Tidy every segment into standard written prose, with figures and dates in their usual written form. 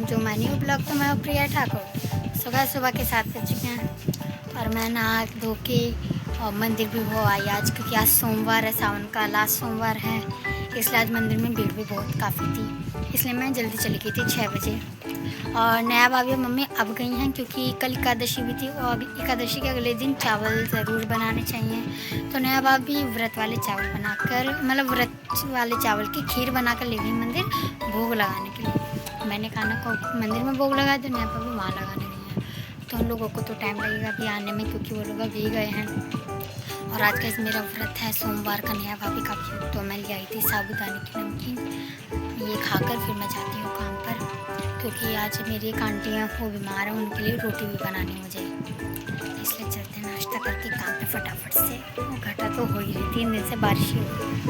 Welcome to my new blog. तो मैं प्रिया ठाकुर। सुबह के 7 बज चुके हैं और मैं नहा धो के और मंदिर भी हो आई आज, क्योंकि आज सोमवार है, सावन का लास्ट सोमवार है, इसलिए आज मंदिर में भीड़ भी बहुत काफ़ी थी, इसलिए मैं जल्दी चली गई थी 6 बजे। और नया भाभी और मम्मी अब गई हैं क्योंकि कल एकादशी भी थी और एकादशी के अगले दिन चावल ज़रूर बनाने चाहिए। तो नया भाभी व्रत वाले चावल बनाकर, मतलब व्रत वाले चावल की खीर बनाकर ले गई मंदिर भोग लगाने के लिए। मैंने खाना को मंदिर में भोग लगाया तो नया भाभी वहाँ लगाने गई हैं। तो उन लोगों को तो टाइम लगेगा अभी आने में, क्योंकि वो लोग अभी गए हैं। और आज का मेरा व्रत है सोमवार का, नया भाभी का भी। तो मैं ले आई थी साबूदाने की नमकीन, ये खाकर फिर मैं जाती हूँ काम पर, क्योंकि आज मेरी एक आंटी हैं वो बीमार है, उनके लिए रोटी भी बनानी मुझे, इसलिए चलते हैं नाश्ता करके काम पे फटाफट से। वो घटा तो हो ही रही, 3 दिन से बारिश ही हो रही।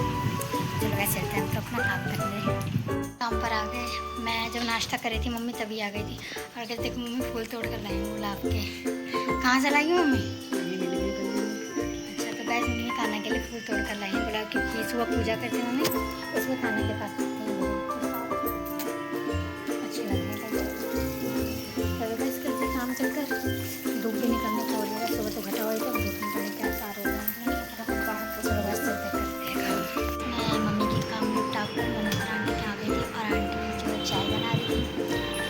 चलो वैसे चलते हैं, हम तो अपना काम करने काम पर आ गए। मैं जब नाश्ता कर रही थी मम्मी तभी आ गई थी और कहते देखो मम्मी फूल तोड़ कर लाई हूँ गुलाब के। कहाँ से लाई हूँ मम्मी? अच्छा, तो गैस मम्मी खाना के लिए फूल तोड़ कर लाई हैं गुलाब की। सुबह पूजा करते हैं मम्मी, उसमें खाने के पास अच्छी लगती है। चलो गैस करते काम चलकर, धूप भी निकलने को हो रही है। सुबह तो घटा हुआ ही था, धूप निकलने के आसार हो रहे हैं। चलो गैस चलते करते हैं। मैं मम्मी के काम निपटा कर मैं आंटी के आ गई थी और आंटी जो चाय बना रही थी,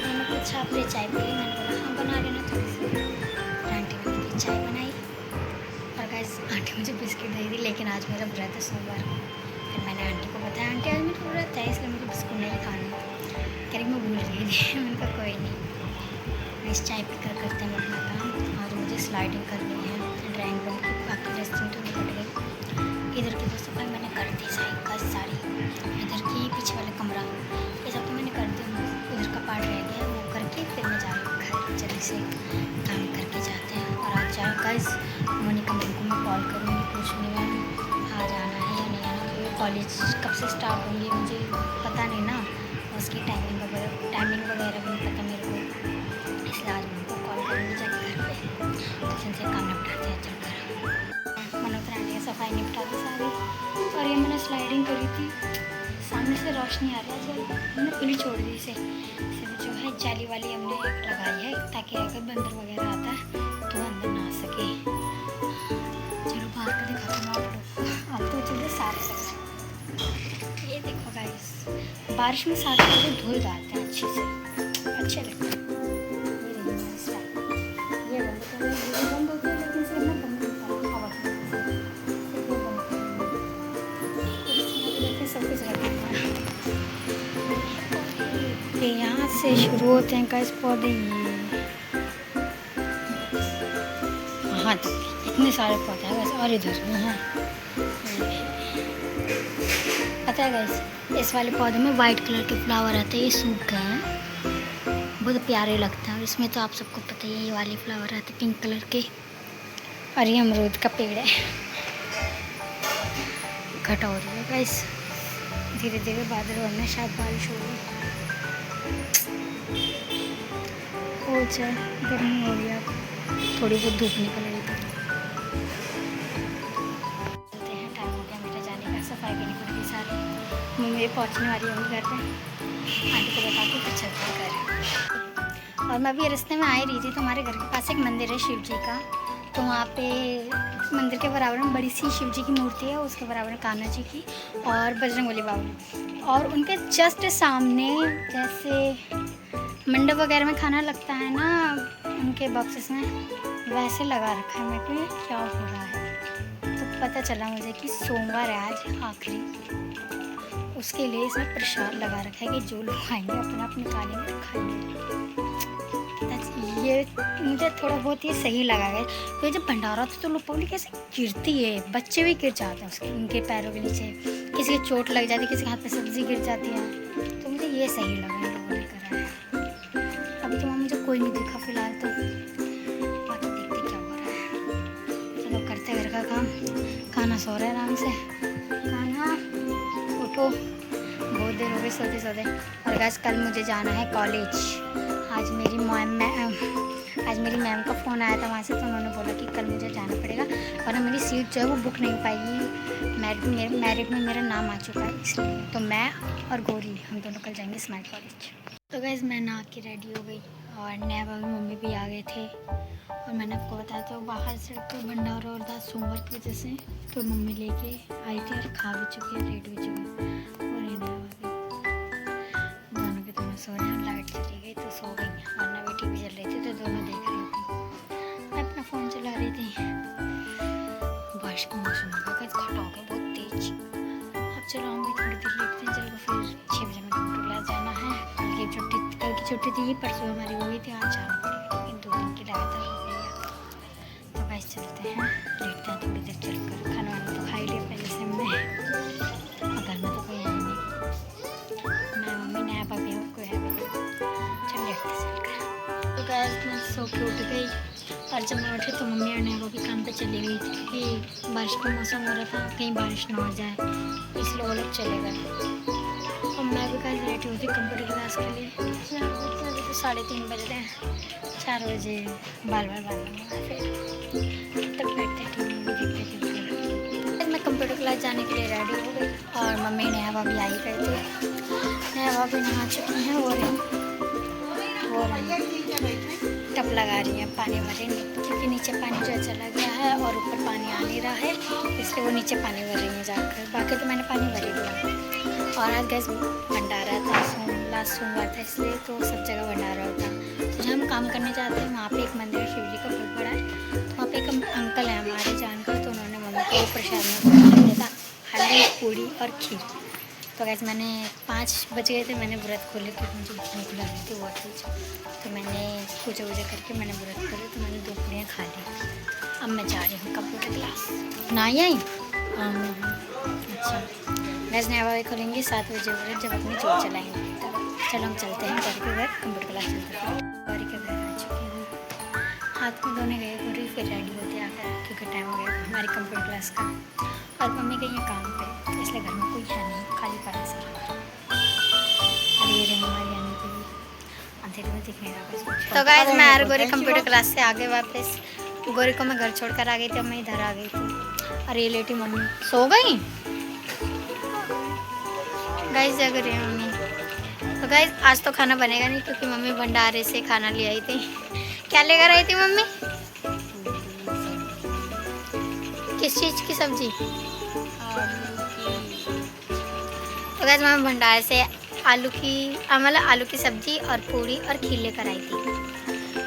मैंने पूछा आपने चाय पी ली? मैंने बोला हाँ बना लेना थोड़ी सी। और आंटी ने मेरी चाय बनाई और गैस आंटी मुझे बिस्किट दे दी, लेकिन आज मेरा व्रत है सोमवार। फिर मैंने आंटी को बताया आंटी आज मेरा व्रत है, इसलिए मुझे बिस्कुट नहीं खाना। कह रही मैं भूल गई थी। मैंने कहा कोई नहीं, इस चाय पीकर करते हैं अपना काम। और मुझे स्लाइडिंग करनी है ड्राइंग रूम की, बाकी रेस्टिंग तो निकल गई। इधर की तो सफाई मैंने कर दी सारी, इधर की पीछे वाला कमरा ये सब तो मैंने कर दी। उधर का पार्ट रह गया, वो करके फिर मैं जा रही हूँ घर। जल्दी से काम करके जाते हैं। और आज जाए गाइस मोनिका मैम को मैं कॉल करूँगी, पूछूँगी मैम आज आना है या नहीं आना, क्योंकि कॉलेज कब से स्टार्ट होंगी मुझे पता नहीं ना, उसकी टाइमिंग वगैरह भी नहीं पता मेरे को, इसलिए आज मैं उनको कॉल करूँगी जाके घर पे। तो जिनसे काम निपटाते हैं चलकर। मनोत्रा आंटी सफाई निपटा दी सारी, और ये मैंने स्लाइडिंग करी थी। सामने से रोशनी आ रही है, जो हमने खुली छोड़ दी इसे जो है जाली वाली हमने एक लगाई है, ताकि अगर बंदर वगैरह आता है तो अंदर ना आ सके। चलो बाहर का दिखाता हूँ आप लोग को। अब तो चलिए साफ ये देखो गाइस, बारिश में साफ करके धुल जाते हैं अच्छे से, अच्छे लगते हैं। ये बंद होता है, लेकिन इसे ना बंद नहीं होता, हवा सब कुछ रखना है। यहाँ से शुरू होते हैं गाइस पौधे, हाँ इतने सारे पौधे हैं गाइस। और इधर है पता है गाइस, इस वाले पौधे में वाइट कलर के फ्लावर आते हैं, ये सूख गए हैं, बहुत प्यारे लगते हैं। और इसमें तो आप सबको पता ही है, ये वाले फ्लावर आते हैं पिंक कलर के। और ये अमरूद का पेड़ है। घटा हो रही है गाइस, धीरे धीरे बादल हो रहे हैं, शायद बारिश होगी। हो जाए, गर्मी हो रही है, अब थोड़ी बहुत धूप निकल रही थी। चलते हैं, टाइम हो गया मेरा जाने का, सफाई करनी पड़ेगी सारी। मम्मी पहुंचने वाली होंगी घर पे, आंटी को बता के फिर चलते हैं घर। और मैं अभी रास्ते में आ ही रही थी, तो हमारे घर के पास एक मंदिर है शिव जी का, तो वहाँ पे मंदिर के बराबर में बड़ी सी शिव जी की मूर्ति है, उसके बराबर में कान्हा जी की और बजरंगबली बाबा, और उनके जस्ट सामने जैसे मंडप वगैरह में खाना लगता है ना उनके बॉक्सेस में, वैसे लगा रखा है। मेरे को ये क्या हो रहा है, तो पता चला मुझे कि सोमवार है आज आखिरी, उसके लिए इसमें प्रसाद लगा रखा है कि जो लोग खाएंगे अपना अपने निकालेंगे खाएंगे। ये मुझे थोड़ा बहुत ये सही लगा है, तो जब भंडारा होता है तो लोग पब्लिक कैसे गिरती है, बच्चे भी गिर जाते हैं उसके इनके पैरों के नीचे, किसी के चोट लग जाती है, किसी के हाथ पे सब्जी गिर जाती है, तो मुझे ये सही लगा इन लोगों ने करा है। अभी तो वहाँ मुझे कोई नहीं दिखा फिलहाल, तो बाकी देखते क्या हो रहा है। चलो करते घर का काम। खाना सो रहा है आराम से, खाना उठो, बहुत देर हो गई सोते सोते। और गाइस कल मुझे जाना है कॉलेज, आज मेरी आज मेरी मैम का फ़ोन आया था वहाँ से, तो उन्होंने बोला कि कल मुझे जाना पड़ेगा वरना मेरी सीट जो है वो बुक नहीं पाएगी। मेरिट में मेरा नाम आ चुका है, इसलिए तो मैं और गौरी हम दोनों कल जाएंगे स्मार्ट कॉलेज। तो गाइस मैं नहा के रेडी हो गई और नैबा भी मम्मी भी आ गए थे। और मैंने आपको बताया तो बाहर से तो भंडारा और था सोमवार की वजह से, तो मम्मी लेके आई थी और खा भी चुकी है, लेट भी चुकी है। और ये नैबा भी दोनों के दोनों सो रहे हैं। लाइट चली गई तो सो गई, वरना भी टीवी चल रही थी तो दोनों देख रही थी। मैं अपना फ़ोन चला रही थी। बारिश का मौसम हो गया, खटा हो गया बहुत तेज। अब चलो हम भी थोड़ी देर लेटते हैं, चलो फिर 6 बजे में कंप्यूटर क्लास जाना है। कल की छुट्टी थी, परसों हमारी हो गई थी, आज जाना पड़ेगा, लेकिन 2 दिन की लगातार हो गई है। तो गाइस चलते हैं, लेटते हैं थोड़ी देर चलकर। खाना वाना तो खा ही लिया पहले से हमने, और घर में तो कोई है नहीं, मैं मम्मी नया भाभी और कोई है भी नहीं। चल लेटते चलकर। तो गाइस मैं सो के उठ गई और जब मैं उठी तो मम्मी और नैबा भी काम पे चली गई थी क्योंकि बारिश का मौसम हो रहा था, कहीं बारिश ना हो जाए, इसलिए वो लोग चले गए। और मैं भी कल रेडी हुई थी कंप्यूटर क्लास के लिए। अभी तो 3:30 बज रहे हैं, 4 बजे बाल बांधना, फिर तब बैठते टीवी देखते थे। मैं कंप्यूटर क्लास जाने के लिए रेडी हो गई और मम्मी नैबा भी आई गए थे। नैबा भी नहा चुकी हैं और टप लगा रही है, पानी भरेंगे क्योंकि नीचे पानी जो चला गया है और ऊपर पानी आ नहीं रहा है, इसलिए वो नीचे पानी भर रही है जाकर। बाकी तो मैंने पानी भर ही दिया। और आज गैस भंडारा था, लास्ट सोमवार था, इसलिए तो सब जगह भंडारा होता। तो जहाँ हम काम करने जाते हैं वहाँ पे एक मंदिर है, शिव जी का बहुत बड़ा है, तो वहाँ पे एक अंकल है हमारे जानकर, तो उन्होंने मम्मी को प्रसाद में दिया था हलवा, पूड़ी और खीर। तो गैस मैंने 5 बज गए थे, मैंने व्रत खोले क्योंकि मुझे भूख लग रही थी बहुत तेज। तो मैंने पूजा वूजा करके मैंने व्रत खोले, तो मैंने 2 पूड़ियाँ खा ली। अब मैं जा रही हूँ कंप्यूटर क्लास। ना ही आई अच्छा, गैस नैबा भी खोलेंगे 7 बजे व्रत, जब अपनी जोर चलाएंगे। तो चलो हम चलते हैं गौरी के घर, कंप्यूटर क्लास चलते हैं। गौरी के घर आ चुकी हूँ, हाथ में धोने गए गौरी, फिर रेडी होते आकर क्योंकि टाइम हो गया हमारी कंप्यूटर क्लास का। और मम्मी गई है काम पे, तो इसलिए घर में कोई है नहीं, खाली पड़ा सा। और ये रही हमारी आने के लिए, अंधेरे में दिखने लगा। तो गाइस मैं और गौरी कंप्यूटर क्लास से आ गए वापस। गौरी को मैं घर छोड़कर आ गई थी, अब मैं इधर आ गई थी। और ये लेटी मम्मी सो गई। गाइस जग रही है मम्मी। तो गाइस आज तो खाना बनेगा नहीं क्योंकि मम्मी भंडारे से खाना ले आई थी। क्या लेकर आई थी मम्मी? किस चीज़ की सब्जी? तो गाइस मैं भंडारे से आलू की सब्जी और पूड़ी और खीर लेकर आई थी।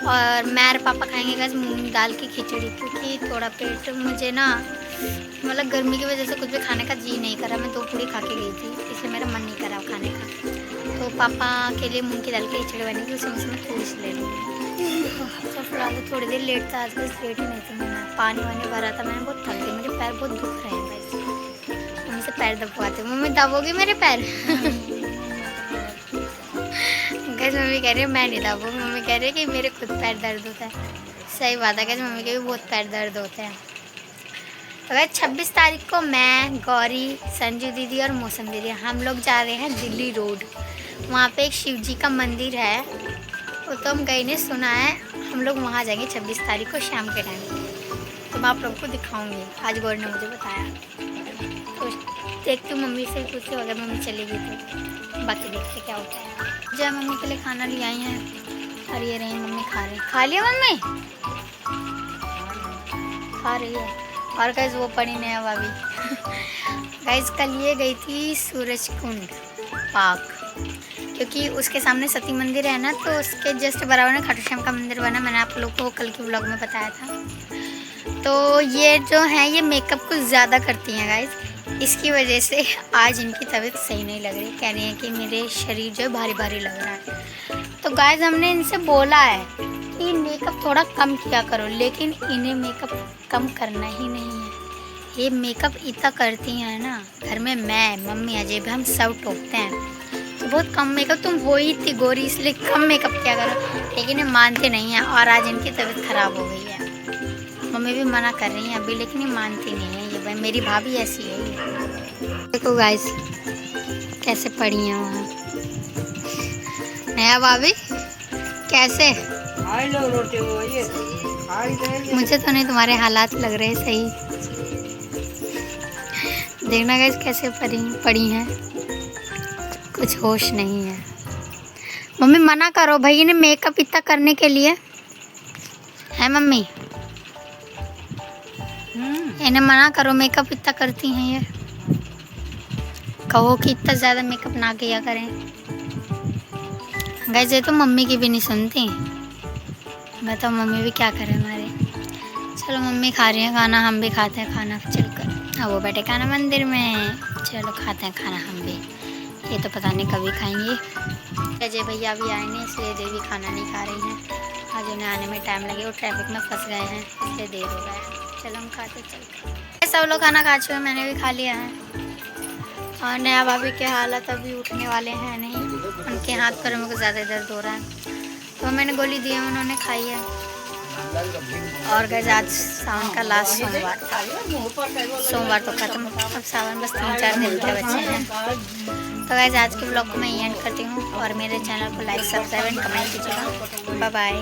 और मैं और पापा खाएंगे गाइस मूंग दाल की खिचड़ी, क्योंकि थोड़ा पेट मुझे ना मतलब गर्मी की वजह से कुछ भी खाने का जी नहीं करा। मैं 2 पूड़ी खा के गई थी, इसलिए मेरा मन नहीं करा खाने का। तो पापा के लिए मूंग की दाल की खिचड़ी बनी थी, उसमें से मैं थोड़ी सी ले लूँगी। तो फिलहाल थोड़ी देर लेट था, आज बस लेट ही नहीं थी। मैंने पानी वानी भरा था, मैंने बहुत थक गई, मेरे पैर बहुत दुख रहे हैं गाइस। मम्मी से पैर दबवाते, मम्मी दबोगी मेरे पैर? गाइस मम्मी कह रही है मैं नहीं दबूँगी, मम्मी कह रही है कि मेरे खुद पैर दर्द होता है। सही बात है गाइस, मम्मी के भी बहुत पैर दर्द होते हैं। तो गाइस 26 तारीख को मैं, गौरी, संजू दीदी और मौसम दीदी हम लोग जा रहे हैं दिल्ली रोड। वहाँ पे एक शिव जी का मंदिर है, वो तो हम गए नहीं, सुना है। हम लोग वहाँ जाएंगे 26 तारीख को शाम के टाइम। तो मैं आप लोगों को दिखाऊंगी, आज गौरी ने मुझे बताया। तो देखती हूँ मम्मी से पूछती हूँ, अगर मम्मी चलेगी तो बाकी देखते क्या होता है। जब मम्मी के लिए खाना ले आई हैं और ये रही मम्मी खा लिया मम्मी खा रही है। और गाइस वो पड़ी नहीं है भाभी। गाइस कल ये गई थी सूरज कुंड पार्क, क्योंकि उसके सामने सती मंदिर है ना, तो उसके जस्ट बराबर में खाटू श्याम का मंदिर बना। मैंने आप लोगों को कल के व्लॉग में बताया था। तो ये जो है ये मेकअप कुछ ज़्यादा करती हैं गाइस, इसकी वजह से आज इनकी तबीयत सही नहीं लग रही। कह रही हैं कि मेरे शरीर जो है भारी भारी लग रहा है। तो गाइस हमने इनसे बोला है कि मेकअप थोड़ा कम किया करो, लेकिन इन्हें मेकअप कम करना ही नहीं है। ये मेकअप इतना करती हैं ना, घर में मैं, मम्मी, अजय भी हम सब टोकते हैं। तो बहुत कम मेकअप, तुम हो ही थी गोरी इसलिए कम मेकअप किया करो, लेकिन ये मानते नहीं हैं। और आज इनकी तबीयत ख़राब हो गई है। मम्मी भी मना कर रही हैं अभी, लेकिन ये मानती नहीं है। ये भाई मेरी भाभी ऐसी है ये। देखो गाइस कैसे पड़ी हैं वहाँ। नया भाभी कैसे मुझे तो नहीं, तुम्हारे हालात लग रहे हैं सही। देखना गाइस कैसे पड़ी हैं, कुछ होश नहीं है। मम्मी मना करो, भैया ने मेकअप इतना करने के लिए है मम्मी, इन्हें मना करो, मेकअप इतना करती हैं ये, कहो कि इतना ज़्यादा मेकअप ना किया करें। गाइस ये तो मम्मी की भी नहीं सुनती, बताओ मम्मी भी क्या करें हमारे। चलो मम्मी खा रही है खाना, हम भी खाते हैं खाना चलकर। अब वो बैठे खाना मंदिर में, चलो खाते हैं खाना हम भी। ये तो पता नहीं कभी खाएंगे। अजय भैया अभी आए नहीं, इसलिए देवी खाना नहीं खा रही हैं। आज उन्हें आने में टाइम लगे, वो ट्रैफिक में फंस गए हैं, इसलिए देर हो गया है। चलो हम खाते चलकर। सब लोग खाना खा चुके, मैंने भी खा लिया है। और नया भाभी के हालत अभी उठने वाले हैं नहीं, उनके हाथ पैरों में कुछ ज़्यादा दर्द हो रहा है, तो मैंने गोली दी है, उन्होंने खाई है। और गाइस आज सावन का लास्ट सोमवार तो ख़त्म, अब सावन बस 3-4 दिन के बच्चे हैं। तो गाइस आज के ब्लॉग को मैं एंड करती हूँ, और मेरे चैनल को लाइक सब्सक्राइब एंड कमेंट कीजिएगा। Bye bye.